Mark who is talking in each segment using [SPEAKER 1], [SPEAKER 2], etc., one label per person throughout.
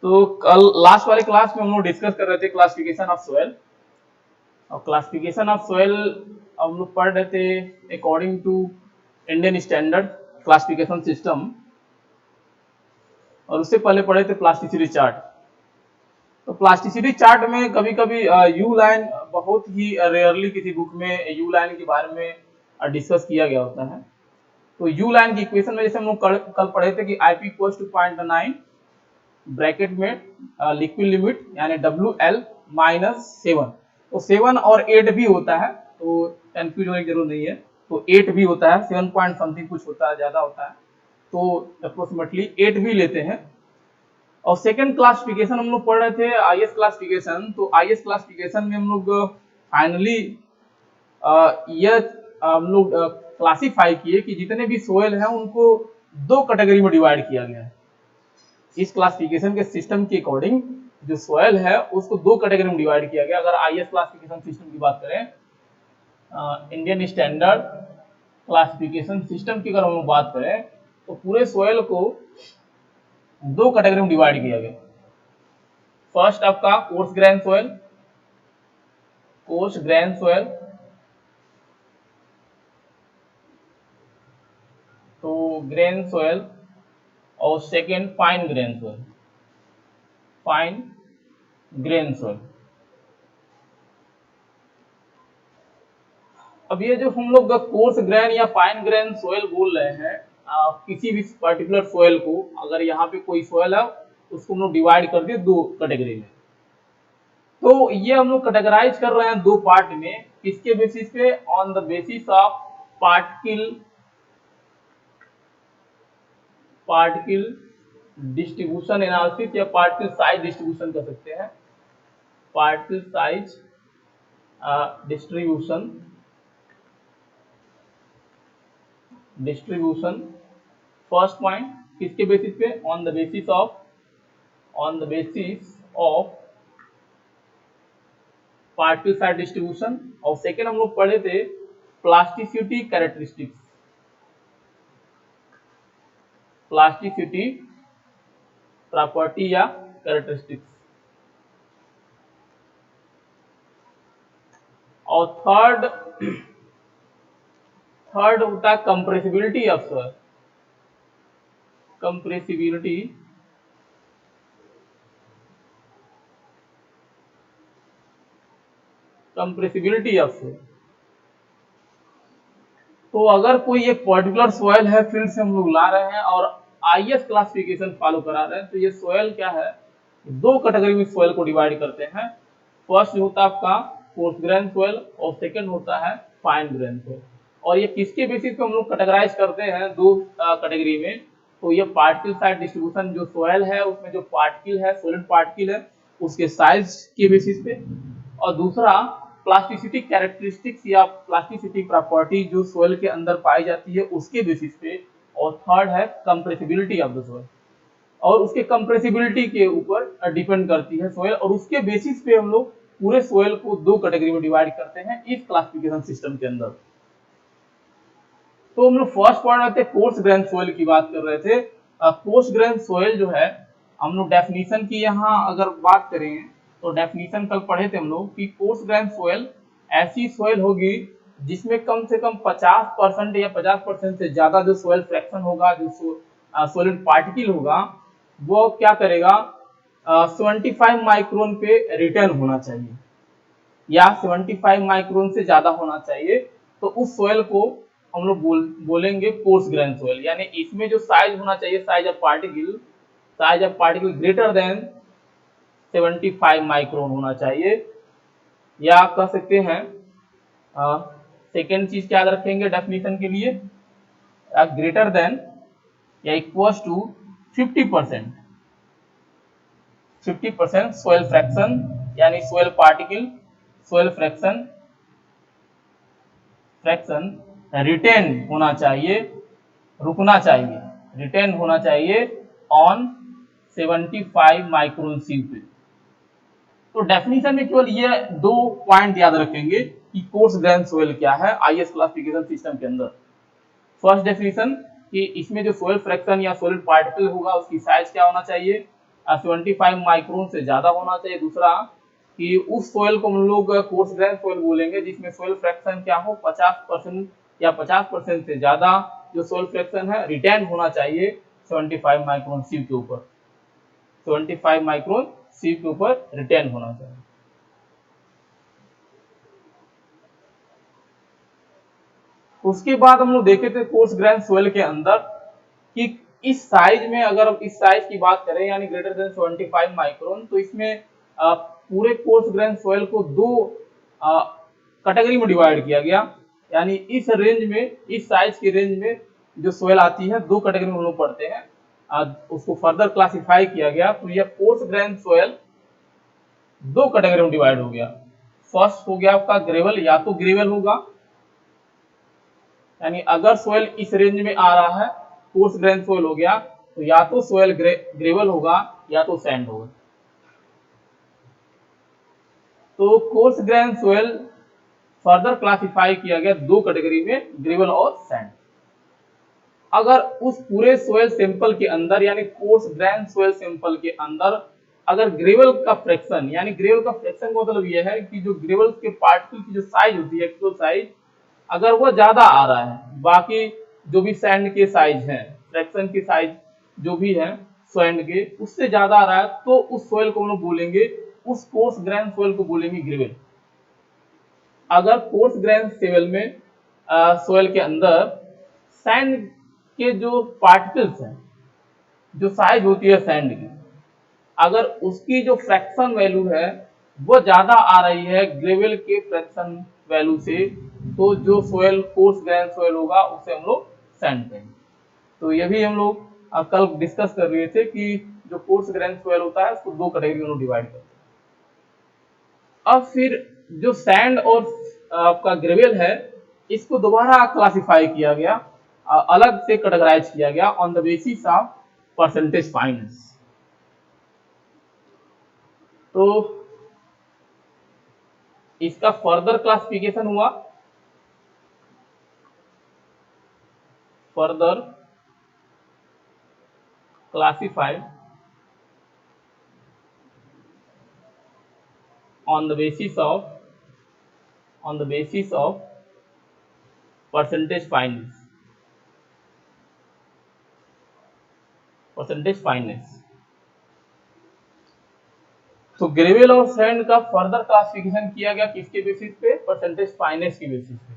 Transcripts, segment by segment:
[SPEAKER 1] तो कल लास्ट वाले क्लास में हम लोग डिस्कस कर रहे थे क्लासिफिकेशन ऑफ सोयल। और क्लासिफिकेशन ऑफ सोयल हम लोग पढ़ रहे थे according to Indian standard classification system, और उससे पहले पढ़े थे प्लास्टिसिटी चार्ट। तो प्लास्टिसिटी चार्ट में कभी कभी यू लाइन बहुत ही रेयरली किसी बुक में यू लाइन के बारे में डिस्कस किया गया होता है। तो यू लाइन की इक्वेशन में जैसे हम लोग कल पढ़े थे कि IP इक्वल्स टू 0.9 ब्रैकेट में लिक्विड लिमिट यानी WL -7। तो 7 और 8 भी होता है, तो कंफ्यूज होने की जरूरत नहीं है। तो 8 भी होता है, 7 पॉइंट समथिंग कुछ होता है, ज्यादा होता है, तो अप्रोक्सीमेटली 8 भी लेते हैं। और सेकंड क्लासिफिकेशन हम लोग पढ़ रहे थे IS क्लासिफिकेशन। तो IS क्लासिफिकेशन में हम लोग फाइनली यह हम लोग क्लासीफाई किए कि जितने भी सोयल हैं उनको दो कैटेगरी में डिवाइड किया गया है। इस क्लासिफिकेशन के सिस्टम के अकॉर्डिंग जो सोयल है उसको दो कैटेगरी में डिवाइड किया गया। अगर IS क्लासिफिकेशन सिस्टम की बात करें, इंडियन स्टैंडर्ड क्लासिफिकेशन सिस्टम की अगर हम लोग बात करें, तो पूरे सोयल को दो कैटेगरी में डिवाइड किया गया। फर्स्ट आपका coarse grain soil, coarse grain soil, तो ग्रेन सोयल, और second fine grain soil, fine grain soil. अब ये जो हम लोग कोर्स ग्रेन या फाइन ग्रेन सोयल बोल रहे हैं, किसी भी पर्टिकुलर सोयल को, अगर यहाँ पे कोई सोयल है उसको हम लोग डिवाइड कर दिए दो कैटेगरी में। तो ये हम लोग कैटेगराइज कर रहे हैं दो पार्ट में, किसके बेसिस पे? On the basis of particle distribution analysis या पार्टिकल साइज डिस्ट्रीब्यूशन कर सकते हैं। Particle size distribution first point किसके बेसिस पे? On the basis of particle size distribution. और सेकेंड हम लोग पढ़े थे प्लास्टिसिटी कैरेक्टरिस्टिक्स, प्लास्टिसिटी प्रॉपर्टी या कैरेक्टरिस्टिक्स। और थर्ड होता है compressibility of soil, compressibility of soil. तो अगर कोई एक पर्टिकुलर सोयल है, फील्ड से हम लोग ला रहे हैं और IS क्लासिफिकेशन फॉलो करा रहे हैं, तो ये सोयल क्या है, दो कैटेगरी में सोयल को डिवाइड करते हैं। फर्स्ट होता है आपका कोर्स ग्रेन सोयल और सेकंड होता है फाइन ग्रेन सोयल। और ये किसके बेसिस पे हम लोग कैटेगराइज करते हैं दो कैटेगरी में? तो ये पार्टिकल साइज डिस्ट्रीब्यूशन, जो सोयल है उसमें जो पार्टिकल है, सोलिड पार्टिकल है, उसके साइज के बेसिस पे। और दूसरा प्लास्टिसिटी कैरेक्टरिस्टिक्स या प्लास्टिसिटी प्रॉपर्टी जो सोयल के अंदर पाई जाती है उसके बेसिस पे। और थर्ड है कंप्रेसिबिलिटी ऑफ द सोयल, और उसके कंप्रेसिबिलिटी के ऊपर डिपेंड करती है सोयल, और उसके बेसिस पे हम लोग पूरे सोयल को दो कैटेगरी में डिवाइड करते हैं इस क्लासिफिकेशन सिस्टम के अंदर। तो हम लोग फर्स्ट पढ़ रहे थे कोर्स ग्रेन सोयल की बात कर रहे थे। कोर्स ग्रेन सोयल जो है, हम लोग डेफिनेशन की यहाँ अगर बात करें तो डेफिनेशन कल पढ़े थे हम लोग कि कोर्स ग्रेन सोयल ऐसी सोयल होगी जिसमें कम से कम 50% या 50% से ज्यादा जो सोयल फ्रैक्शन होगा, जो सोलिड पार्टिकल होगा, वो क्या करेगा, 75 माइक्रोन पे रिटर्न होना चाहिए या 75 माइक्रोन से ज्यादा होना चाहिए। तो उस सोयल को हम लोग बोलेंगे कोर्स ग्रेन सोयल। यानी इसमें जो साइज होना चाहिए, size of particle greater than 75 micron होना चाहिए। या कह सकते हैं सेकेंड चीज क्या याद रखेंगे डेफिनेशन के लिए, ग्रेटर देन या इक्वल टू 50% सोयल फ्रैक्शन, यानी soil particle soil fraction retain होना चाहिए, रुकना चाहिए, रिटेन होना चाहिए ऑन 75 माइक्रोन सीव पे। तो डेफिनेशन में केवल ये दो पॉइंट याद रखेंगे कि कोर्स ग्रेन सोयल क्या है IS क्लासिफिकेशन सिस्टम के अंदर। फर्स्ट डेफिनेशन कि इसमें जो सोयल फ्रैक्शन या सोलिड पार्टिकल होगा उसकी साइज क्या होना चाहिए, 75 माइक्रोन से ज्यादा होना चाहिए। दूसरा कि उस सोयल को हम लोग कोर्स ग्रेन सोयल बोलेंगे जिसमें सोयल फ्रैक्शन क्या हो 50% या 50% से ज्यादा जो सोयल फ्रैक्शन है रिटेन होना चाहिए 75 माइक्रोन सीव के ऊपर, 75 माइक्रोन सीव के ऊपर रिटेन होना चाहिए। उसके बाद हम लोग देखे थे कोर्स ग्रेन सोयल के अंदर कि इस साइज में, अगर हम इस साइज की बात करें यानी ग्रेटर देन 75 माइक्रोन, तो इसमें पूरे कोर्स ग्रेन सोयल को दो कैटेगरी में डिवाइड किया गया। यानी इस रेंज में, इस साइज की रेंज में जो सोयल आती है दो कैटेगरी में हम लोग पढ़ते हैं, उसको फर्दर क्लासिफाई किया गया। तो यह कोर्स ग्रेन सोयल दो कैटेगरी में डिवाइड हो गया। फर्स्ट हो गया आपका ग्रेवल, या तो ग्रेवल होगा, यानी अगर सोयल इस रेंज में आ रहा है कोर्स ग्रेन सोयल हो गया, तो या तो सोयल ग्रेवल होगा या तो सैंड होगा। तो coarse grain soil further classify किया गया दो कैटेगरी में, ग्रेवल और सैंड। अगर उस पूरे सोयल सैंपल के अंदर यानी कोर्स ग्रेन सोयल सैंपल के अंदर अगर ग्रेवल का फ्रैक्शन, यानी ग्रेवल का फ्रैक्शन का मतलब यह है कि जो ग्रेवल के पार्टिकल की जो साइज होती है, एक्चुअल साइज, अगर वो ज्यादा आ रहा है बाकी जो भी सैंड के साइज हैं, फ्रैक्शन की साइज जो भी है सैंड के उससे ज्यादा आ रहा है, तो उस सोयल को हम लोग बोलेंगे, उस कोर्स ग्रेन सोयल को बोलेंगे ग्रेवल। अगर कोर्स ग्रेन सोयल में सोयल के अंदर सैंड के जो पार्टिकल्स हैं, जो साइज होती है सैंड की, अगर उसकी जो फ्रैक्शन वैल्यू है वो ज्यादा आ रही है ग्रेवल के फ्रैक्शन वैल्यू से, तो जो सोयल कोर्स ग्रेन सोयल होगा उसे हम लोग सैंड कहेंगे। तो ये भी हम लोग कल डिस्कस कर रहे थे कि जो कोर्स ग्रेन सोयल होता है उसको दो कैटेगरी में डिवाइड करते हैं। अब फिर जो सैंड और आपका ग्रेवल है इसको दोबारा क्लासिफाई किया गया, अलग से कैटेगराइज किया गया on the basis of percentage finance. तो इसका फर्दर क्लासिफिकेशन हुआ, further classified on the basis of percentage fineness, तो ग्रेवल और सैंड का फर्दर क्लासिफिकेशन किया गया किसके बेसिस पे, परसेंटेज फाइनेस की बेसिस पे।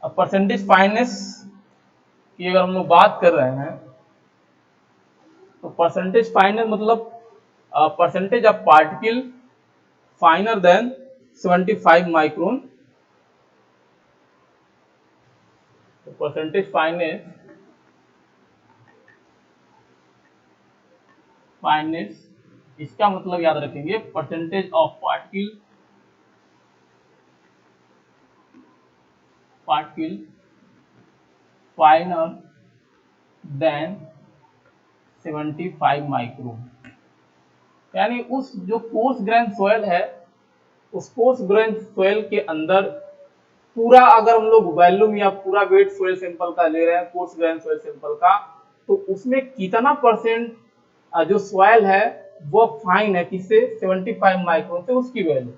[SPEAKER 1] अब परसेंटेज फाइनेस की अगर हम लोग बात कर रहे हैं तो परसेंटेज फाइनेस मतलब percentage of particle finer than 75 micron. तो परसेंटेज फाइनेस इसका मतलब याद रखेंगे, percentage of particle finer than 75 micron. यानी उस जो कोर्स ग्रेन सोयल है, उस कोर्स ग्रेन सोयल के अंदर पूरा अगर हम लोग वॉल्यूम या पूरा वेट सोयल सैंपल का ले रहे हैं, कोर्स ग्रेन सोयल सैंपल का, तो उसमें कितना परसेंट जो सोयल है वो फाइन है किससे, 75 माइक्रोन से, उसकी वैल्यू।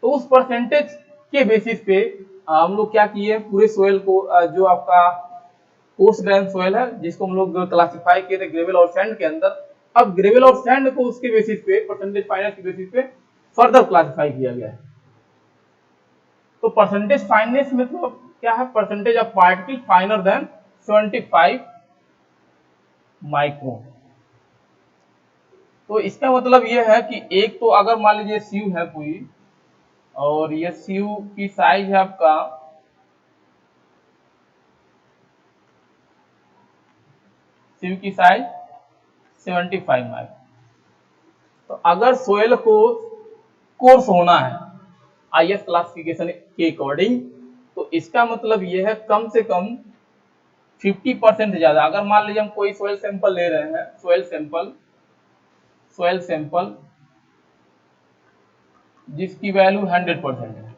[SPEAKER 1] तो उस परसेंटेज के बेसिस पे हम लोग क्या किए, पूरे सोयल को जो आपका कोर्स ग्रेन सोयल है जिसको हम लोग क्लासिफाई किए थे ग्रेवल और सैंड के अंदर, अब ग्रेवल और सैंड को उसके बेसिस पे, परसेंटेज फाइनेंस के बेसिस पे फर्दर क्लासिफाई किया गया है। तो परसेंटेज फाइनेंस में तो क्या है, percentage of particle finer than 75 micron. तो इसका मतलब यह है कि एक तो अगर मान लीजिए सीयू है कोई, और ये सीयू की साइज है आपका सीयू की साइज 75 माइक्रोन। तो अगर सोयल को कोर्स होना है आईएस क्लासिफिकेशन के अकॉर्डिंग, तो इसका मतलब यह है कम से कम 50% से ज्यादा। अगर मान लीजिए हम कोई सोयल सैंपल ले रहे हैं, सोयल सैंपल जिसकी वैल्यू 100% है,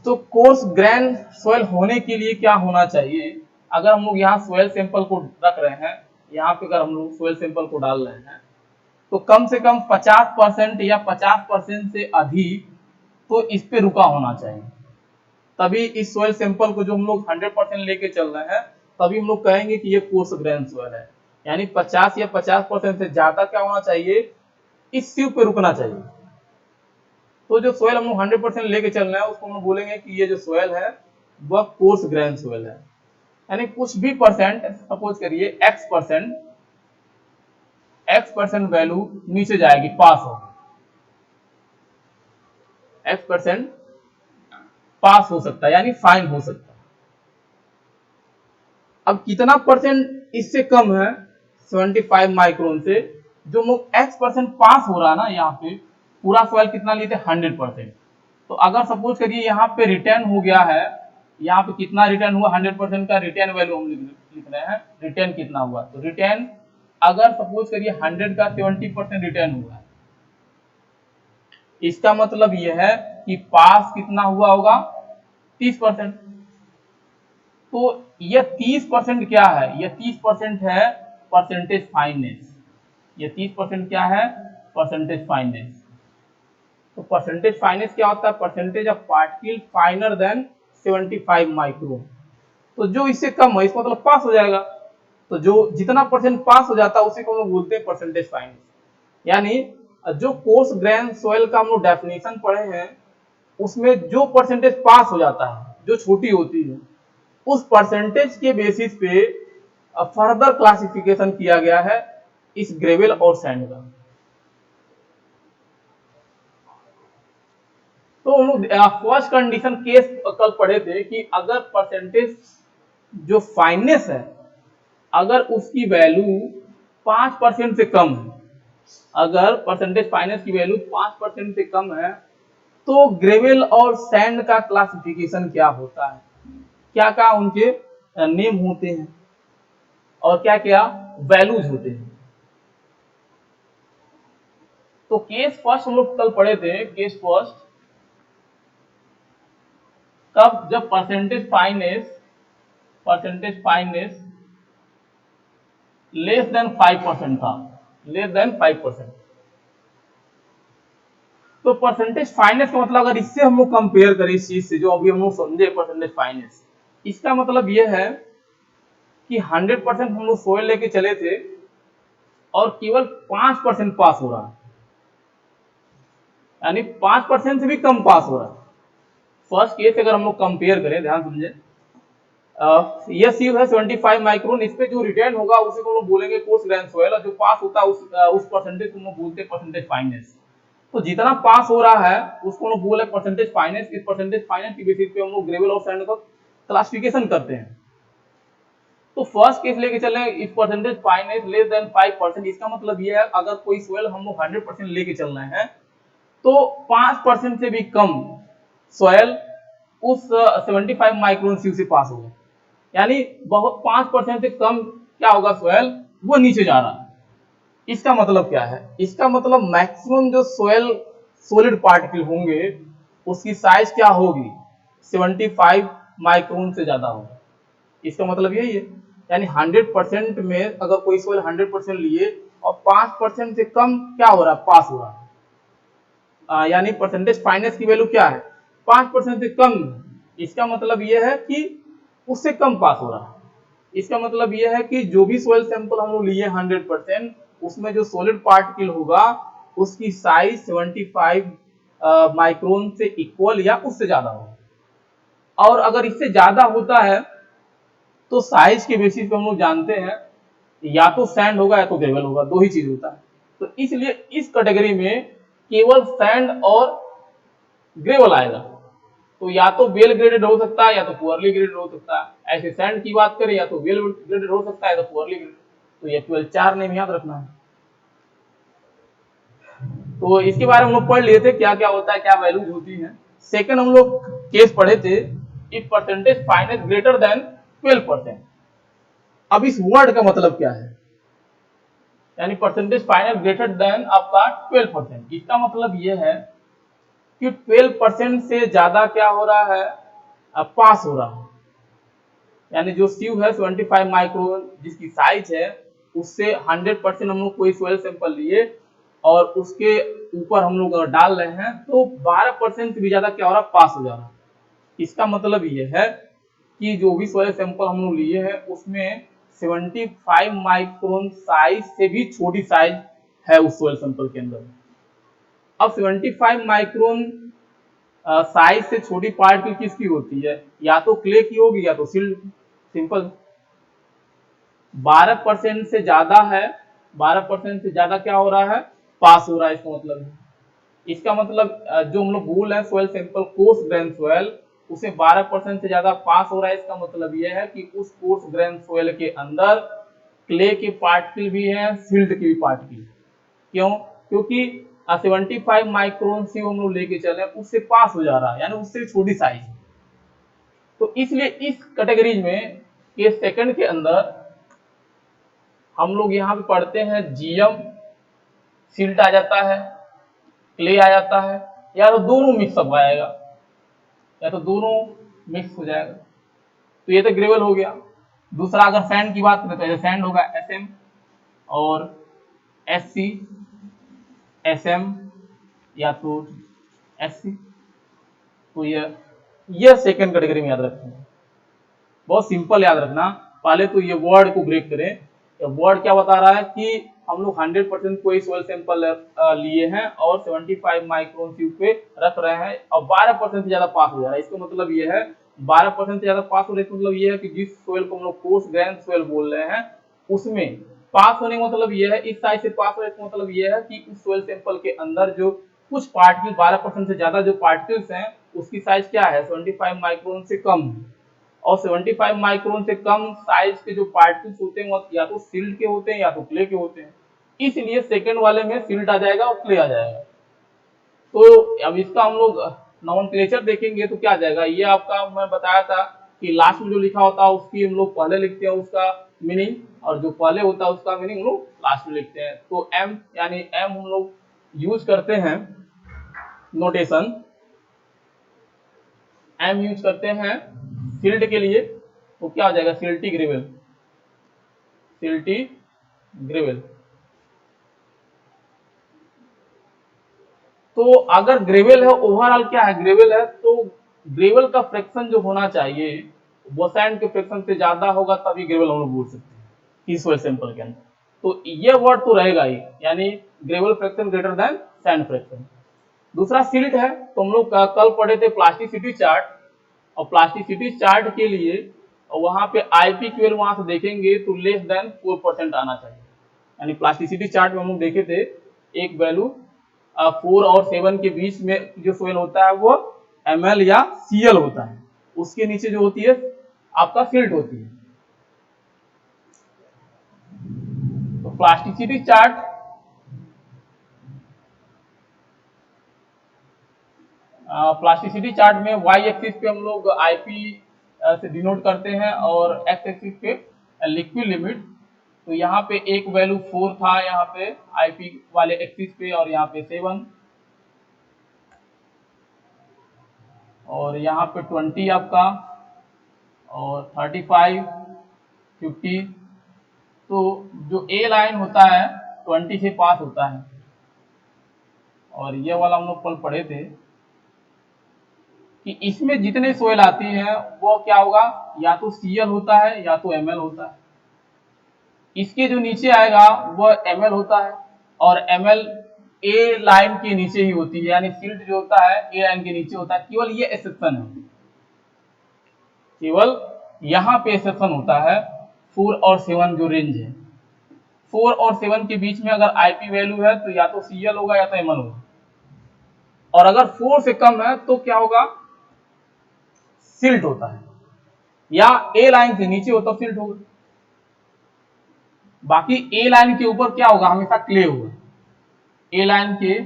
[SPEAKER 1] तो कोर्स ग्रेन सोयल होने के लिए क्या होना चाहिए? अगर हम लोग यहाँ सोयल सैंपल को रख रहे हैं, यहाँ पे अगर हम लोग सोयल सैंपल को डाल रहे हैं, तो कम से कम 50% या 50% से अधिक तो इस पे रुका होना चाहिए। तभी इस सोयल सैंपल को जो हम लोग 100% लेके चल रहे हैं, तभी हम लोग कहेंगे कि ये कोर्स ग्रेन सोयल है। यानी 50 या 50% से ज्यादा क्या होना चाहिए? इस सीव पे रुकना चाहिए। तो जो सोयल हम लोग 100% लेके चल रहे हैं, उसको हम लोग बोलेंगे कि ये जो सोयल है वह कोर्स ग्रेन सोयल है। यानी कुछ भी परसेंट, सपोज करिए एक्स परसेंट वैल्यू नीचे जाएगी, पास होगी, x% पास हो सकता है, यानी फाइन हो सकता है। अब कितना परसेंट इससे कम है? 75 माइक्रोन से। जो लोग x% पास हो रहा है ना, यहाँ पे पूरा सॉइल कितना लिए थे? 100%। तो अगर सपोज करिए यहाँ पे रिटर्न हो गया है, यहाँ पे कितना रिटर्न हुआ? 100% का रिटर्न वैल्यू हम लिख रहे हैं, रिटर्न कितना हुआ? तो रिटर्न अगर सपोज करिए 100 का 70% रिटर्न हुआ है, इसका मतलब यह है कि पास कितना हुआ होगा? 30%। तो यह 30% क्या है? यह 30% है परसेंटेज फाइननेस। ये 30% क्या है? Percentage fineness. तो परसेंटेज फाइननेस क्या होता है? Percentage of particle finer than 75 micron. तो जो इससे कम है, इसका मतलब पास हो जाएगा। तो जो जितना परसेंट पास हो जाता है उसी को हम लोग बोलते हैं परसेंटेज फाइननेस। यानी जो कोर्स ग्रेन सॉइल का हम लोग डेफिनेशन पढ़े हैं, उसमें जो परसेंटेज पास हो जाता है, जो छोटी होती है, उस परसेंटेज के बेसिस पे फर्दर क्लासिफिकेशन किया गया है इस ग्रेवल और सैंड का। तो हम लोग फर्स्ट कंडीशन केस कल पढ़े थे कि अगर परसेंटेज जो फाइननेस है, अगर उसकी वैल्यू 5% से कम है, अगर परसेंटेज फाइननेस की वैल्यू 5% से कम है, तो ग्रेवल और सैंड का क्लासिफिकेशन क्या होता है? क्या क्या उनके नेम होते हैं और क्या क्या वैल्यूज होते हैं? तो केस फर्स्ट हम लोग कल पढ़े थे। केस फर्स्ट कब? जब परसेंटेज फाइननेस लेस देन 5% था, लेस देन 5%। तो परसेंटेज फाइननेस का मतलब अगर इससे हम लोग कंपेयर करें इस चीज से जो अभी हम लोग समझे परसेंटेज फाइननेस, इसका मतलब यह है कि 100% हम लोग सोयल लेके चले थे और केवल 5% पास हो रहा है, यानी 5% से भी कम पास हो रहा है। फर्स्ट केस अगर हम लोग कंपेयर करें, ध्यान समझे, यह सीव है 75 माइक्रोन, इस पे जो रिटर्न होगा उसे को हम लोग बोलेंगे कोर्स ग्रेन सॉइल, और जो पास होता है उस परसेंटेज को हम लोग बोलते हैं परसेंटेज फाइननेस। तो जितना पास हो रहा है उसको हम लोग बोले परसेंटेज फाइननेस। इस परसेंटेज फाइननेस की बेसिस पे हम लोग ग्रेवल और सैंड का क्लासिफिकेशन करते हैं। तो फर्स्ट केस लेके चल रहे हैं, if percentage fineness less than 5%, इसका मतलब यह है अगर कोई सॉइल हम लोग 100% लेके चल रहे हैं, तो 5% से भी कम सॉइल उस 75 माइक्रोन सीव से पास होगा। यानी बहुत 5% से कम क्या होगा? सॉइल वो नीचे जा रहा है। इसका मतलब क्या है? इसका मतलब मैक्सिमम जो सॉइल सॉलिड पार्टिकल होंगे उसकी साइज क्या होगी? 75 माइक्रोन से ज्यादा होगी। इसका मतलब यही है, यानी 100% में अगर कोई सॉइल 100% लिए और 5% से कम क्या हो रहा है? पास हो रहा है। यानी परसेंटेज फाइननेस की वैल्यू क्या है? 5% से कम। इसका मतलब यह है कि उससे कम पास हो रहा है। इसका मतलब यह है कि जो भी सॉइल सैंपल हम लोग लिए 100%, उसमें जो सॉलिड पार्टिकल होगा उसकी साइज 75 माइक्रोन से इक्वल या उससे ज्यादा होगा। और अगर इससे ज्यादा होता है तो साइज के बेसिस पे हम लोग जानते हैं या तो सैंड होगा या तो ग्रेवल होगा, दो ही चीज होता है। तो इसलिए इस कैटेगरी में केवल सैंड और ग्रेवल आएगा। तो या तो वेल ग्रेडेड हो सकता है या तो पुअरली ग्रेडेड हो सकता है। ऐसे सैंड की बात करें, या तो वेल ग्रेडेड हो सकता है या तो पुअरली ग्रेडेड। तो ये केवल 4 नेम याद रखना है। तो इसके बारे में हम लोग पढ़ लिए थे क्या क्या होता है, क्या वैल्यूज होती हैं। सेकंड हम लोग केस पढ़े थे, if percentage fineness greater than 12%। अब इस वर्ड का मतलब क्या है? यानी परसेंटेज फाइनल ग्रेटर देन आपका 12%, इसका मतलब यह है कि 12% से ज्यादा क्या हो रहा है, पास हो रहा है। यानी जो सीव है 75 माइक्रोन जिसकी साइज है, उससे 100% हम लोग कोई सोयल सैंपल लिए और उसके ऊपर हम लोग डाल रहे हैं तो 12% से भी ज्यादा क्या हो रहा है, पास हो जा रहा है। इसका मतलब ये है कि जो भी सोयल सैंपल हम लोग लिए हैं उसमें 75 माइक्रोन साइज से भी छोटी साइज है उस सोयल सैंपल के अंदर। अब 75 माइक्रोन साइज से छोटी पार्टिकल किसकी होती है, या तो क्ले की होगी या तो सिल्ट। सिंपल। 12% से ज्यादा है, 12% से ज्यादा क्या हो रहा है, पास हो रहा है। इसका मतलब जो हम लोग बोल रहे हैं soil sample coarse grain soil, उसे 12% से ज्यादा पास हो रहा है। इसका मतलब यह है कि उस कोर्स ग्रेन सोयल के अंदर क्ले के पार्टिकल भी हैं, सिल्ट के भी पार्टिकल। क्यों? क्योंकि 75 माइक्रोन से हम लोग लेके चले उससे पास हो जा रहा है, यानी उससे छोटी साइज। तो इसलिए इस कैटेगरी में केस सेकंड के अंदर हम लोग यहाँ पे पढ़ते हैं जीएम, सिल्ट आ जाता है, क्ले आ जाता है, या तो दोनों मिक्स अप आएगा, या तो दोनों मिक्स हो जाएगा। तो ये तो ग्रेवल हो गया। दूसरा अगर सैंड की बात करें तो सैंड होगा एसएम और एससी, एसएम या तो एससी। तो ये सेकंड कैटेगरी में याद रखना, बहुत सिंपल याद रखना। पहले तो ये वर्ड को ब्रेक करें। वर्ड क्या बता रहा है कि हम लोग 100% कोई सोयल सैंपल लिए हैं और 75 माइक्रोन ट्यूब पे रख रहे हैं और 12% से ज्यादा पास हो जा रहा है। इसका मतलब ये है 12% से ज्यादा पास हो रहा है, मतलब ये है कि जिस सोयल को हम लोग कोर्स ग्रेन सोयल बोल रहे हैं उसमें पास होने का मतलब ये है, इस साइज से पास हो रहा है। इसका मतलब ये है कि उस सोयल सैंपल के अंदर जो कुछ पार्टिकल 12% से ज्यादा जो पार्टिकल्स हैं उसकी साइज क्या है, 75 माइक्रोन से कम। और 75 माइक्रोन से कम साइज के जो पार्टिकल्स होते हैं वो या तो सिल्ट के होते हैं या तो क्ले के होते हैं। इसलिए सेकंड वाले में सिल्ट आ जाएगा और क्ले आ जाएगा। तो अब इसका हम लोग नॉमेनक्लेचर देखेंगे तो क्या आ जाएगा, ये आपका मैं बताया था कि लास्ट में जो लिखा होता है उसकी हम लोग पहले लिखते हैं उसका मीनिंग, और जो पहले होता है उसका मीनिंग हम लोग लास्ट में लिखते हैं। तो एम यानी एम हम लोग यूज करते हैं नोटेशन, एम यूज करते हैं सिल्ट के लिए। तो क्या हो जाएगा, सिल्टी ग्रेवल, सिल्टी ग्रेवल। तो अगर ग्रेवल है, ओवरऑल क्या है, ग्रेवल है, तो ग्रेवल का फ्रैक्शन जो होना चाहिए वो सैंड के फ्रैक्शन से ज्यादा होगा तभी ग्रेवल हम लोग बोल सकते हैं इस सोयल सैंपल के अंदर। तो ये वर्ड तो रहेगा ही, यानी gravel fraction greater than sand fraction. दूसरा सिल्ट है, तो हम लोग कल पढ़े थे प्लास्टिसिटी चार्ट, और प्लास्टिसिटी चार्ट के लिए वहां पे आईपीक्यूएल वहां से देखेंगे तो लेस देन 4% आना चाहिए। यानी प्लास्टिसिटी चार्ट में हम लोग देखे थे एक वैल्यू 4 और 7 के बीच में जो सोयल होता है वो ml या cl होता है, उसके नीचे जो होती है आपका सिल्ट होती है। तो प्लास्टिसिटी चार्ट में वाई एक्सिस पे हम लोग आईपी से डिनोट करते हैं और एक्स एक्सिस पे लिक्विड लिमिट। तो यहाँ पे एक वैल्यू 4 था यहाँ पे आईपी वाले एक्सिस पे, और यहाँ पे 7, और यहाँ पे 20 आपका, और 35, 50। तो जो ए लाइन होता है 20 से पास होता है, और ये वाला हम लोग कल पढ़े थे कि इसमें जितने सोयल आती है वो क्या होगा, या तो सीएल होता है या तो एमएल होता है। इसके जो नीचे आएगा वो एमएल होता है, और एमएल ए लाइन के नीचे ही होती है, यानी सिल्ट जो होता है ए लाइन के नीचे होता है। केवल ये एक्सेप्शन है, केवल यहाँ पे एक्सेप्शन होता है 4 और 7 जो रेंज है। 4 और 7 के बीच में अगर आईपी वैल्यू है तो या तो सीएल होगा या तो एमएल होगा, और अगर 4 से कम है तो क्या होगा, सिल्ट होता है, या ए लाइन से नीचे होता सिल्ट होगा। बाकी ए लाइन के ऊपर क्या होगा, हमेशा क्ले होगा। ए लाइन के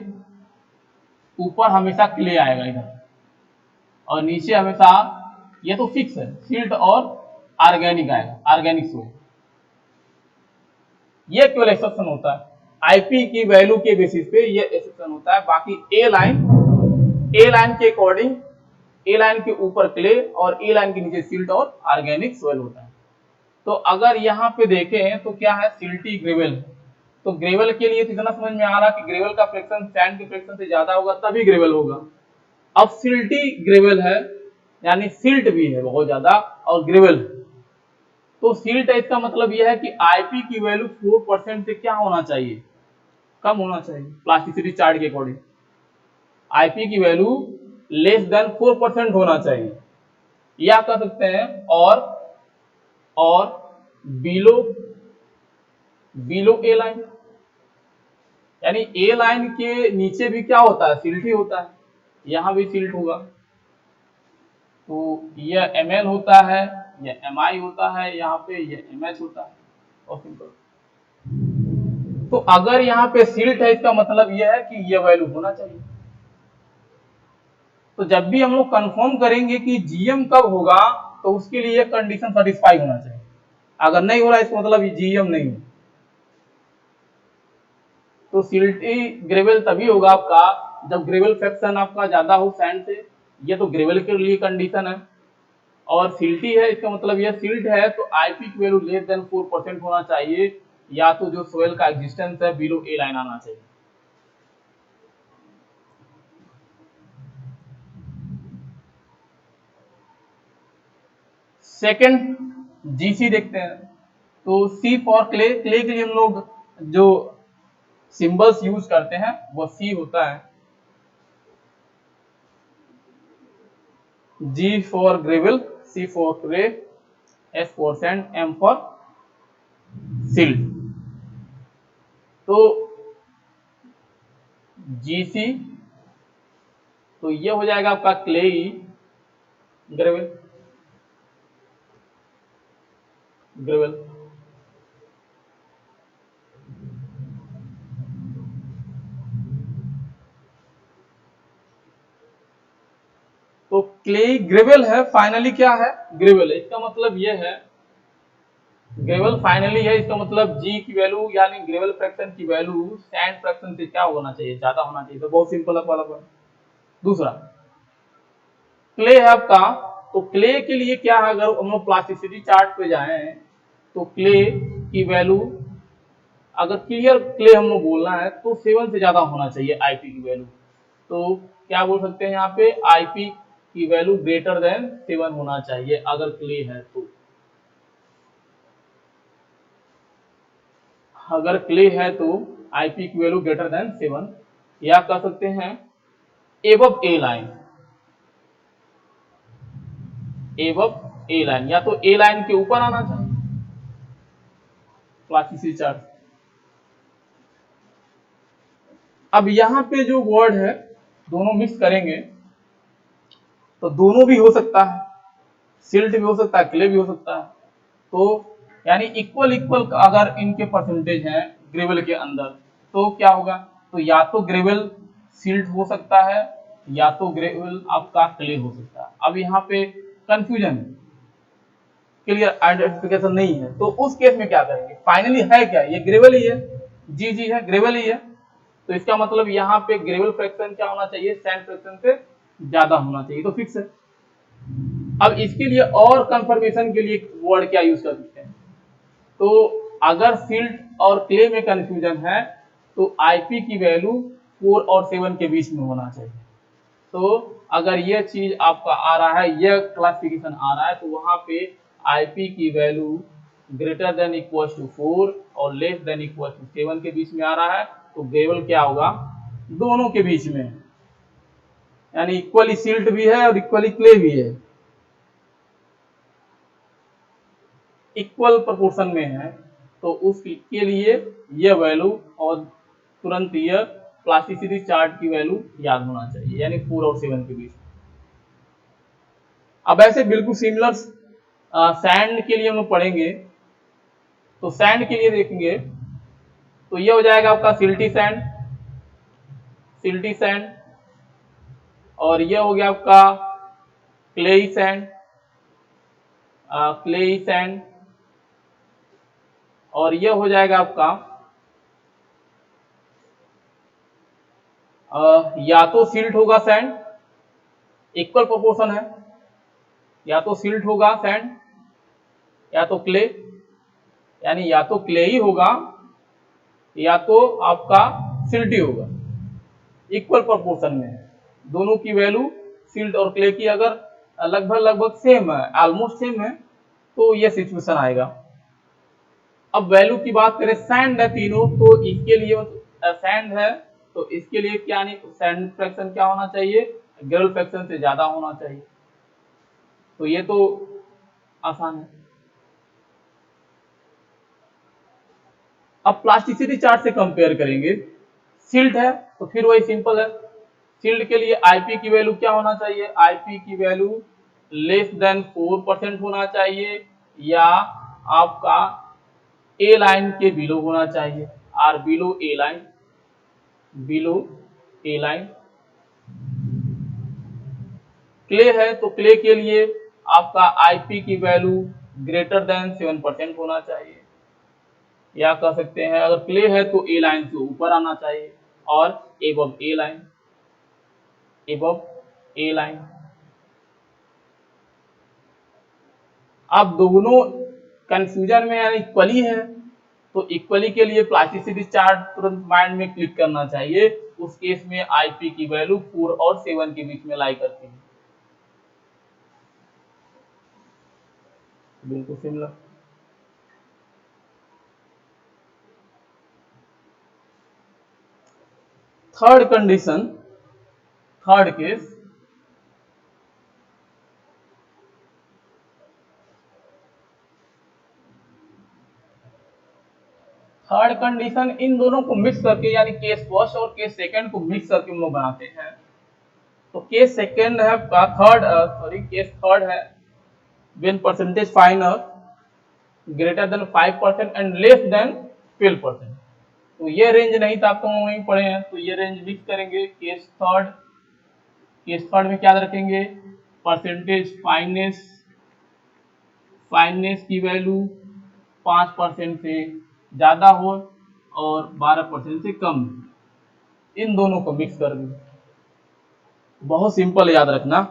[SPEAKER 1] ऊपर हमेशा क्ले आएगा इधर, और नीचे हमेशा, ये तो फिक्स है, सिल्ट और ऑर्गेनिक आएगा, ऑर्गेनिक सोइल। ये केवल एक्सेप्शन होता है आईपी की वैल्यू के बेसिस पे, ये एक्सेप्शन होता है। बाकी ए लाइन ए लाइन के अकॉर्डिंग ए लाइन के ऊपर क्ले और ए लाइन के नीचे सिल्ट और ऑर्गेनिक सोइल होता है। तो अगर यहाँ पे देखें तो क्या है, सिल्टी ग्रेवल। तो ग्रेवल के लिए तो इतना समझ में आ रहा कि ग्रेवल का फ्रैक्शन सैंड के फ्रैक्शन से ज्यादा होगा तभी ग्रेवल होगा। अब सिल्टी ग्रेवल है यानी सिल्ट भी है बहुत ज्यादा और ग्रेवल है, तो सिल्ट है इसका मतलब यह है कि आईपी की वैल्यू 4% से क्या होना चाहिए, कम होना चाहिए प्लास्टिसिटी चार्ट के अकॉर्डिंग। आईपी की वैल्यू लेस देन 4% होना चाहिए, या कह सकते हैं और बिलो ए लाइन, यानी ए लाइन के नीचे भी क्या होता है, सिल्ट ही होता है, यहां भी सिल्ट होगा। तो यह ml होता है, यह mi होता है, यहाँ पे यह mh होता है और सिंपल। तो अगर यहाँ पे सिल्ट है इसका मतलब यह है कि यह वैल्यू होना चाहिए। तो जब भी हम लोग कंफर्म करेंगे कि जीएम कब होगा तो उसके लिए कंडीशन सेटिस्फाई होना चाहिए। अगर नहीं हो रहा है इसका मतलब ये जीएम नहीं है। तो सिल्टी ग्रेवल तभी होगा आपका जब ग्रेवल फ्रैक्शन आपका ज्यादा हो सैंड से, ये तो ग्रेवल के लिए कंडीशन है। और सिल्टी है इसका मतलब यह सिल्ट है तो आईपी की वैल्यू लेस देन 4% होना चाहिए, या तो जो सोयल का एग्जिस्टेंस है बिलो ए लाइन आना चाहिए। सेकंड जीसी देखते हैं। तो सी फॉर क्ले, क्ले के लिए हम लोग जो सिंबल्स यूज करते हैं वो सी होता है, G for gravel, C for clay, S for sand, M for silt. तो जीसी तो ये हो जाएगा आपका क्ले ग्रेवल ग्रेवल। तो क्ले ग्रेवल है, फाइनली क्या है, ग्रेवल है। इसका मतलब ये है ग्रेवल फाइनली है, इसका मतलब जी की वैल्यू यानी ग्रेवल फ्रैक्शन की वैल्यू सैंड फ्रैक्शन से क्या होना चाहिए, ज्यादा होना चाहिए। तो बहुत सिंपल वाला पॉइंट। दूसरा क्ले है आपका, तो क्ले के लिए क्या है, अगर हम लोग प्लास्टिसिटी चार्ट पे जाएं तो क्ले की वैल्यू अगर क्लियर क्ले हम लोग बोलना है तो 7 से ज्यादा होना चाहिए आईपी की वैल्यू। तो क्या बोल सकते हैं यहाँ पे, आईपी की वैल्यू ग्रेटर देन 7 होना चाहिए अगर क्ले है तो। अगर क्ले है तो आईपी की वैल्यू ग्रेटर देन 7, या कह सकते हैं above A line, above A line, या तो ए लाइन के ऊपर आना चाहिए प्लास्टिसिटी चार्ट। अब यहाँ पे जो वर्ड है दोनों मिक्स करेंगे तो दोनों भी हो सकता है, सिल्ट भी हो सकता है, क्ले भी हो सकता है। तो यानी इक्वल इक्वल अगर इनके परसेंटेज हैं ग्रेवल के अंदर तो क्या होगा, तो या तो ग्रेवल सिल्ट हो सकता है या तो ग्रेवल आपका क्ले हो सकता है। अब यहाँ पे कंफ्यूजन, क्लियर आइडेंटिफिकेशन नहीं है, तो उस केस में क्या करेंगे, फाइनली है क्या, ये ग्रेवल ही है, जी जी है, ग्रेवल ही है। तो इसका मतलब यहाँ पे ग्रेवल फ्रैक्शन क्या होना चाहिए, सैंड फ्रैक्शन से ज्यादा होना चाहिए, तो फिक्स है। अब इसके लिए और कंफर्मेशन के लिए वर्ड क्या यूज कर सकते हैं, तो अगर सिल्ट और क्ले में कंफ्यूजन है तो आईपी की वैल्यू 4 और 7 के बीच में होना चाहिए। तो अगर यह चीज आपका आ रहा है, यह क्लासिफिकेशन आ रहा है, तो वहां पे आईपी की value greater than equal to 4 और लेस देन इक्वल टू 7 के बीच में आ रहा है, तो ग्रेवल क्या होगा, दोनों के बीच में, यानी इक्वली सिल्ट भी है और इक्वली क्ले भी है, इक्वल प्रोपोर्शन में है। तो उसके लिए यह वैल्यू और तुरंत यह प्लास्टिसिटी चार्ट की वैल्यू याद होना चाहिए, यानी 4 और 7 के बीच। अब ऐसे बिल्कुल सिमिलर सैंड के लिए हम लोग पढ़ेंगे। तो सैंड के लिए देखेंगे तो यह हो जाएगा आपका सिल्टी सैंड, सिल्टी सैंड, और यह हो गया आपका क्लेई सैंड, क्लेई सैंड, और यह हो जाएगा आपका या तो सिल्ट होगा सैंड इक्वल प्रोपोर्शन है, या तो सिल्ट होगा सैंड या तो क्ले, यानी या तो क्ले ही होगा या तो आपका सिल्ट ही होगा। इक्वल प्रोपोर्शन में है, दोनों की वैल्यू सिल्ट और क्ले की अगर लगभग लगभग सेम है, ऑलमोस्ट सेम है, तो ये सिचुएशन आएगा। अब वैल्यू की बात करें, सैंड है तीनों, तो इसके लिए सैंड है तो इसके लिए क्या नहीं, सैंड फ्रैक्शन क्या होना चाहिए, ग्रेवल फ्रैक्शन से ज्यादा होना चाहिए। तो ये तो आसान है। अब प्लास्टिसिटी चार्ट से कंपेयर करेंगे। सिल्ट है तो फिर वही सिंपल है, सिल्ट के लिए आईपी की वैल्यू क्या होना चाहिए, आईपी की वैल्यू लेस देन 4% होना चाहिए या आपका ए लाइन के बिलो होना चाहिए, or below A line, below A line. Clay है तो क्ले के लिए आपका आईपी की वैल्यू ग्रेटर देन 7% होना चाहिए, या कह सकते हैं अगर क्ले है तो ए लाइन से ऊपर आना चाहिए और above A line, above A line. अब दोनों कंफ्यूजन में यानी इक्वली है, तो इक्वली के लिए प्लास्टिसिटी चार्ट तुरंत माइंड में क्लिक करना चाहिए। उस केस में आईपी की वैल्यू 4 और 7 के बीच में लाई करती है, बिल्कुल similar. Third condition, third case, third condition in दोनों को मिक्स करके, यानी केस फर्स्ट और केस सेकंड को मिक्स करके हम लोग बनाते हैं। तो केस सेकंड है का थर्ड, सॉरी केस थर्ड है, when percentage फाइनर greater than 5% and less than 12%। तो ये रेंज नहीं था, आपको वहीं पढ़े हैं, तो ये रेंज मिक्स करेंगे। केस थर्ड, केस थर्ड में क्या रखेंगे, परसेंटेज फाइननेस, फाइननेस की वैल्यू 5% से ज्यादा हो और 12% से कम, इन दोनों को मिक्स कर दें। बहुत सिंपल, याद रखना।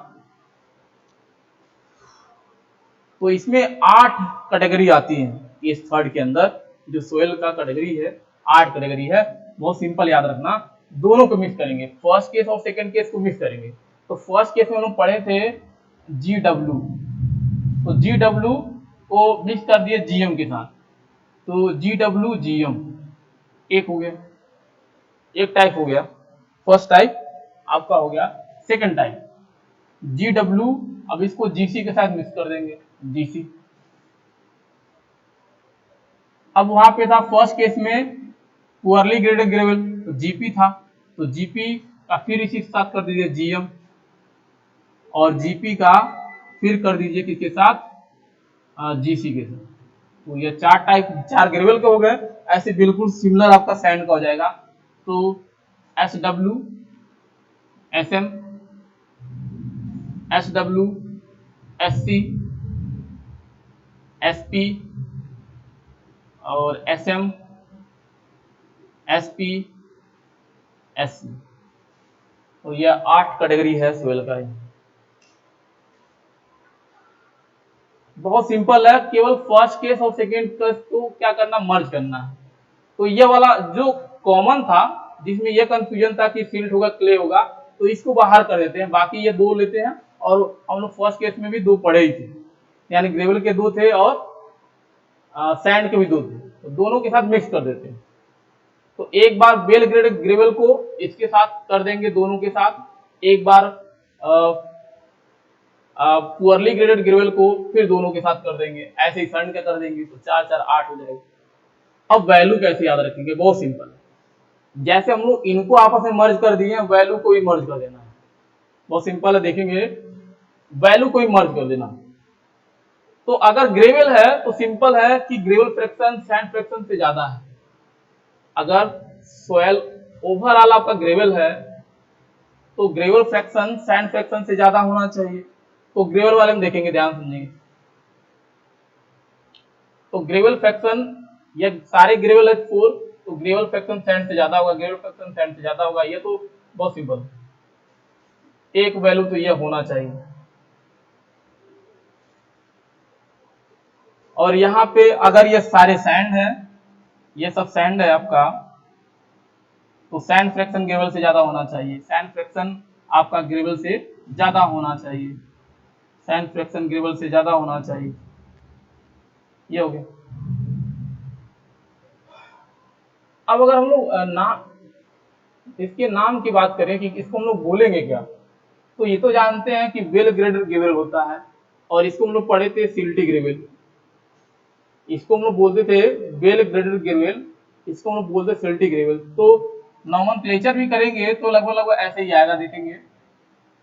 [SPEAKER 1] तो इसमें 8 कैटेगरी आती हैं केस थर्ड के अंदर, जो सोयल का कैटेगरी है 8 कैटेगरी है। बहुत सिंपल याद रखना, दोनों को मिक्स करेंगे, फर्स्ट केस और सेकंड केस को मिक्स करेंगे। तो फर्स्ट केस में हम लोग पढ़े थे GW, तो GW को मिक्स कर दिए GM के साथ, तो GW GM एक हो गया, एक टाइप हो गया, फर्स्ट टाइप आपका हो गया। सेकंड टाइप GW, अब इसको GC के साथ मिक्स कर देंगे, GC। अब वहां पे था फर्स्ट केस में पुअरली ग्रेडेड ग्रेवल, तो GP था, तो GP का फिर इसी के साथ कर दीजिए GM, और GP का फिर कर दीजिए किसके साथ, GC के साथ। तो ये 4 टाइप, 4 ग्रेवल के हो गए। ऐसे बिल्कुल सिमिलर आपका सैंड का हो जाएगा। तो SW, SM, SW, SC, SP और SM, SP, SC। तो यह 8 कैटेगरी है सोयल का। बहुत सिंपल है, केवल फर्स्ट केस और सेकंड केस को क्या करना, मर्ज करना है। तो ये वाला जो कॉमन था, जिसमें यह कंफ्यूजन था कि सिल्ट होगा क्ले होगा, तो इसको बाहर कर देते हैं, बाकी ये 2 लेते हैं। और हम लोग फर्स्ट केस में भी 2 पढ़े ही थे, यानी ग्रेवल के 2 थे और सैंड के भी 2 थे, तो दोनों के साथ मिक्स कर देते हैं। तो एक बार वेल ग्रेडेड ग्रेवल को इसके साथ कर देंगे, दोनों के साथ, एक बार पुअरली ग्रेडेड ग्रेवल को फिर दोनों के साथ कर देंगे, ऐसे ही सैंड का कर देंगे, तो 4 4 8 हो जाएगा। अब वैल्यू कैसे याद रखेंगे, बहुत सिंपल है, जैसे हम लोग इनको आपस में मर्ज कर दिए, वैल्यू को भी मर्ज कर देना है। बहुत सिंपल है, देखेंगे, वैल्यू को भी मर्ज कर देना। तो अगर ग्रेवल है तो सिंपल है कि ग्रेवल फ्रैक्शन सैंड फ्रैक्शन से ज्यादा है। अगर सोयल ओवरऑल आपका ग्रेवल है तो ग्रेवल फ्रैक्शन सैंड फ्रैक्शन से ज्यादा होना चाहिए। तो ग्रेवल वाले में देखेंगे, ध्यान समझेंगे। तो ग्रेवल फ्रैक्शन, ये सारे ग्रेवल है 4, तो ग्रेवल फ्रैक्शन सैंड से ज्यादा होगा, ग्रेवल फ्रैक्शन सैंड से ज्यादा होगा, ये तो बहुत सिंपल। एक वैल्यू तो ये होना चाहिए। और यहाँ पे अगर ये सारे सैंड है, ये सब सैंड है आपका, तो सैंड फ्रैक्शन ग्रेवल से ज्यादा होना चाहिए। सैंड फ्रैक्शन आपका ग्रेवल से ज्यादा होना चाहिए। सैंड फ्रैक्शन ग्रेवल से ज्यादा होना चाहिए। ये हो गया। अब अगर हम लोग इसके नाम की बात करें कि इसको हम लोग बोलेंगे क्या, तो ये तो जानते हैं कि वेल ग्रेडेड ग्रेवल होता है, और इसको हम लोग पढ़े थे सिल्टी ग्रेवल। इसको हम लोग बोलते थे वेल ग्रेडेड ग्रेवल, इसको हम लोग बोलते सिल्टी ग्रेवल। तो नॉमेनक्लेचर भी करेंगे तो लगभग लगभग ऐसे ही आएगा, देखेंगे।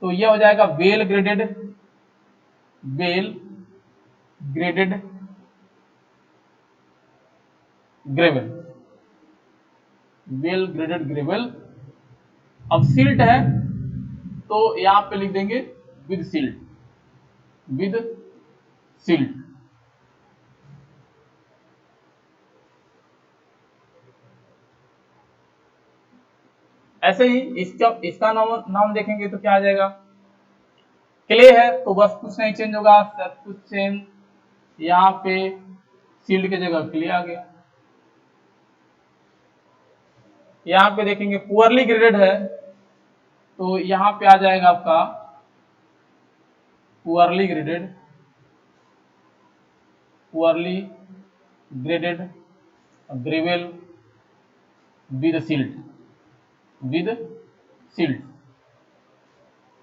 [SPEAKER 1] तो ये हो जाएगा well graded gravel, well graded gravel. अब सिल्ट है तो यहां पे लिख देंगे विद सिल्ट, विद सिल्ट। ऐसे ही इसका नाम देखेंगे तो क्या आ जाएगा। क्ले है तो बस कुछ नहीं चेंज होगा, सब कुछ सेम। यहाँ पे सील्ड की जगह क्ले आ गया। यहाँ पे देखेंगे पुअरली ग्रेडेड है तो यहाँ पे आ जाएगा आपका poorly graded gravel with silt, with silt.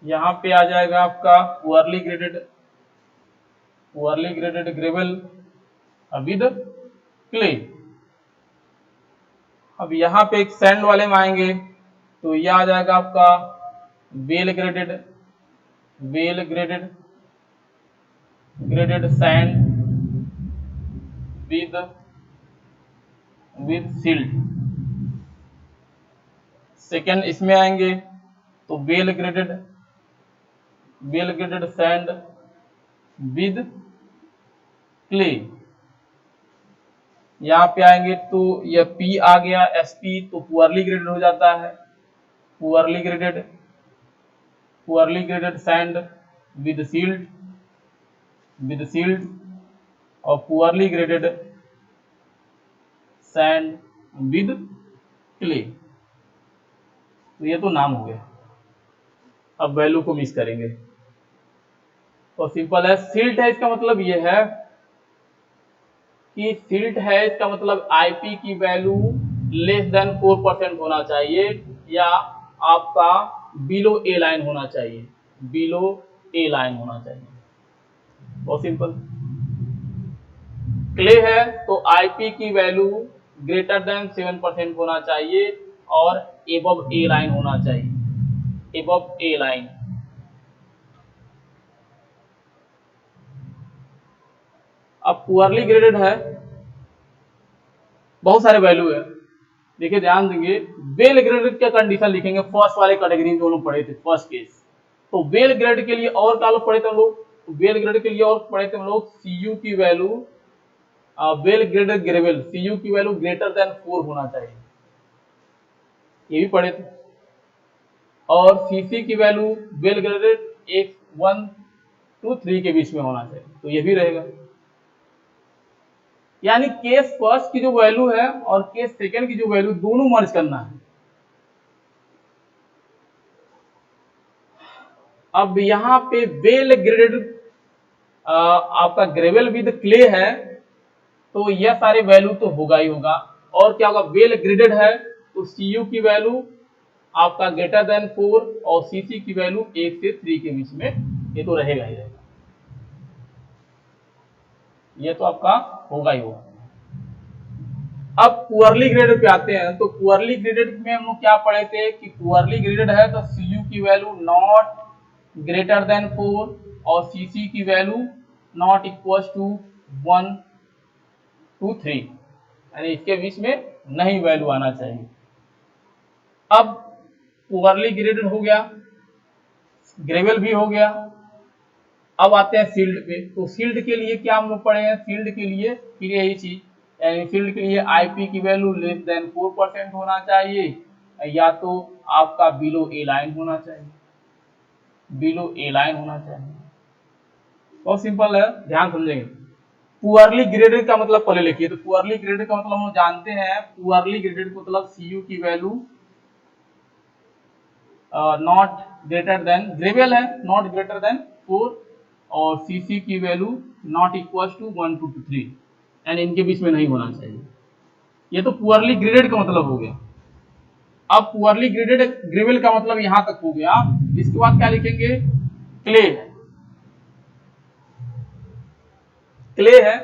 [SPEAKER 1] यहाँ पे आ जाएगा आपका poorly graded gravel with clay. अब यहाँ पे एक सैंड वाले में आएंगे तो यह आ जाएगा आपका well graded sand with silt. Second इसमें आएंगे तो well graded sand with clay. यहाँ पे आएंगे तो यह पी आ गया, एसपी, तो पुअरली ग्रेडेड हो जाता है। Poorly graded sand with silt और poorly graded sand with clay. तो ये तो नाम हो गया। अब वैल्यू को मिक्स करेंगे तो सिंपल है। सिल्ट है इसका मतलब ये है कि सिल्ट है इसका मतलब आईपी की वैल्यू लेस देन 4% होना चाहिए, या आपका बिलो ए लाइन होना चाहिए, बिलो ए लाइन होना चाहिए। बहुत सिंपल। क्ले है तो आईपी की वैल्यू ग्रेटर देन 7% होना चाहिए और एबव ए लाइन होना चाहिए, एबव ए लाइन। अब पुअरली ग्रेडेड है, बहुत सारे वैल्यू है। देखिए ध्यान देंगे, वेल ग्रेडेड का कंडीशन लिखेंगे फर्स्ट वाले कैटेगरी जो लोग पढ़े थे फर्स्ट केस। तो वेल ग्रेड के लिए और क्या लोग पढ़े थे हम लोग, वेल ग्रेड के लिए और पढ़े थे हम लोग सीयू की value, well graded gravel CU की वैल्यू ग्रेटर देन 4 होना चाहिए, ये भी पढ़े थे। और सीसी की वैल्यू वेल ग्रेडेड 1 to 3 के बीच में होना चाहिए, तो ये भी रहेगा। यानी केस फर्स्ट की जो वैल्यू है और केस सेकंड की जो वैल्यू दोनों मर्ज करना है। अब यहाँ पे वेल ग्रेडेड आपका ग्रेवल विद क्ले है तो यह सारे वैल्यू तो होगा ही होगा। और क्या होगा, वेल ग्रेडेड है तो सीयू की वैल्यू आपका ग्रेटर देन 4 और सीसी की वैल्यू 1 से 3 के बीच में, ये तो रहेगा ही रहेगा, ये तो आपका होगा ही होगा। अब पुअरली ग्रेडेड पे आते हैं तो पुअरली ग्रेडेड में हम लोग क्या पढ़े थे कि पुअरली ग्रेडेड है तो सीयू की वैल्यू नॉट ग्रेटर देन 4 और सीसी की value not equal to 1 to 3, यानी इसके बीच में नहीं वैल्यू आना चाहिए। अब पुअरली ग्रेडेड हो गया, ग्रेवल भी हो गया। अब आते हैं सील्ड पे। तो सील्ड के लिए क्या हम लोग पढ़े हैं, सील्ड के लिए फिर यही चीज, यानी फील्ड के लिए आईपी की वैल्यू लेस देन 4% होना चाहिए, या तो आपका बिलो ए लाइन होना चाहिए। बिलो ए लाइन होना चाहिए। बहुत सिंपल है, ध्यान समझेंगे। पुअरली ग्रेडेड का मतलब पहले लिखिए। तो पुअरली ग्रेडेड का मतलब हम लोग जानते हैं, पुअरली ग्रेडेड का मतलब सीयू की value not greater than, gravel है, नॉट ग्रेटर देन 4, और सीसी की value not equal to 1 to 3, and इनके बीच में नहीं होना चाहिए। ये तो पुअरली ग्रेडेड का मतलब हो गया। अब पुअरली ग्रेडेड ग्रेवियल का मतलब यहां तक हो गया। इसके बाद क्या लिखेंगे? क्ले है, क्ले है।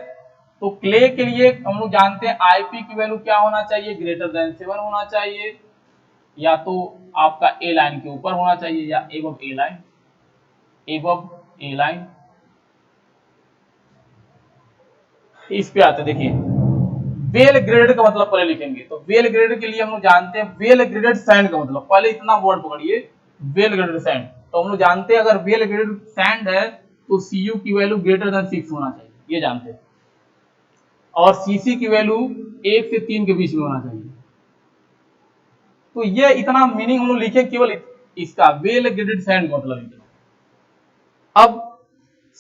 [SPEAKER 1] तो क्ले के लिए हम लोग जानते हैं आईपी की वैल्यू क्या होना चाहिए? ग्रेटर देन 7 होना चाहिए, या तो आपका ए लाइन के ऊपर होना चाहिए, या above A line, above A line. इस पे आते देखिए, वेल ग्रेडेड का मतलब पहले लिखेंगे। तो वेल ग्रेडेड के लिए हम लोग जानते हैं, वेल ग्रेडेड सैंड का मतलब, पहले इतना वर्ड पकड़िए, वेल ग्रेडेड सैंड। तो हम लोग जानते हैं अगर वेल ग्रेडेड सैंड है तो सीयू की वैल्यू ग्रेटर देन 6 होना चाहिए, ये जानते हैं। और सीसी की वैल्यू 1 से 3 के बीच में होना चाहिए। तो ये इतना मीनिंग हम लोग लिखे केवल इसका, वेल ग्रेडेड सैंड का मतलब इतना। अब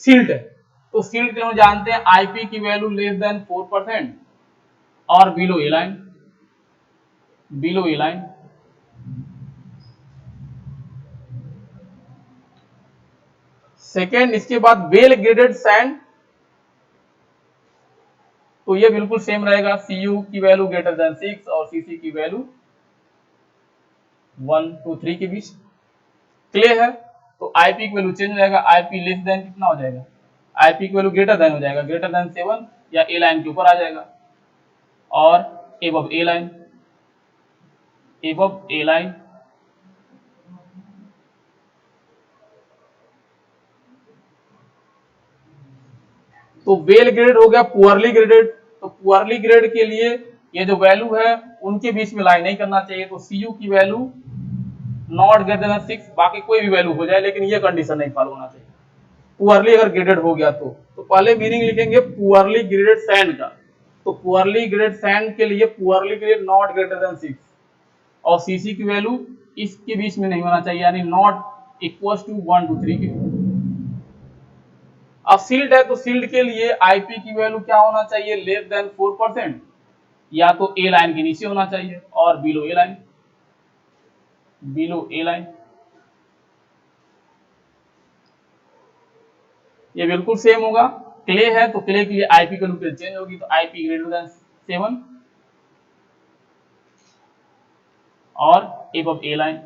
[SPEAKER 1] सिल्ट है, तो सिल्ट के लिए हम जानते हैं आईपी की वैल्यू लेस देन 4% और below A line, below A line. Second, इसके बाद वेल ग्रेडेड सैंड, तो ये बिल्कुल सेम रहेगा, सीयू की वैल्यू ग्रेटर देन 6 और सीसी की वैल्यू 1 to 3 के बीच। क्ले है तो आईपी की वैल्यू चेंज हो जाएगा, आईपी लेस देन कितना हो जाएगा? आईपी की वैल्यू ग्रेटर देन हो जाएगा, ग्रेटर देन 7, या ए लाइन के ऊपर आ जाएगा, और above A line, above A line. तो वेल ग्रेडेड हो गया पुअरली ग्रेडेड। तो पुअरली ग्रेड के लिए ये जो वैल्यू है उनके बीच में लाइन नहीं करना चाहिए। तो सीयू की वैल्यू नॉट ग्रेटर देन 6, बाकी कोई भी वैल्यू हो जाए, लेकिन ये कंडीशन नहीं फॉलो होना चाहिए पुअरली अगर ग्रेडेड हो गया तो पहले मीनिंग लिखेंगे पुअरली ग्रेडेड सैंड का। तो पुअरली ग्रेडेड सैंड के लिए poorly grade not greater then 6, और सीसी की वैल्यू इसके बीच में नहीं होना चाहिए, यानी नॉट इक्वल टू 1 to 3 के। अब सील्ड है तो सील्ड के लिए आईपी की वैल्यू क्या होना चाहिए? लेस देन 4%, या तो ए लाइन के नीचे होना चाहिए, और below A line, below A line. ये बिल्कुल सेम होगा। क्ले है तो क्ले के लिए आईपी की वैल्यू चेंज होगी, तो आईपी ग्रेटर देन 7 और above A line,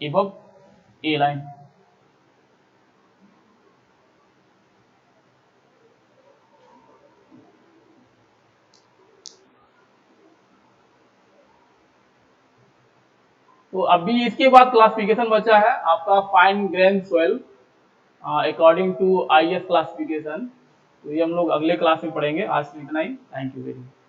[SPEAKER 1] above A line. तो अभी इसके बाद क्लासिफिकेशन बचा है आपका fine grain soil according to IS classification. तो ये हम लोग अगले क्लास में पढ़ेंगे। आज के लिए इतना ही। Thank you very much.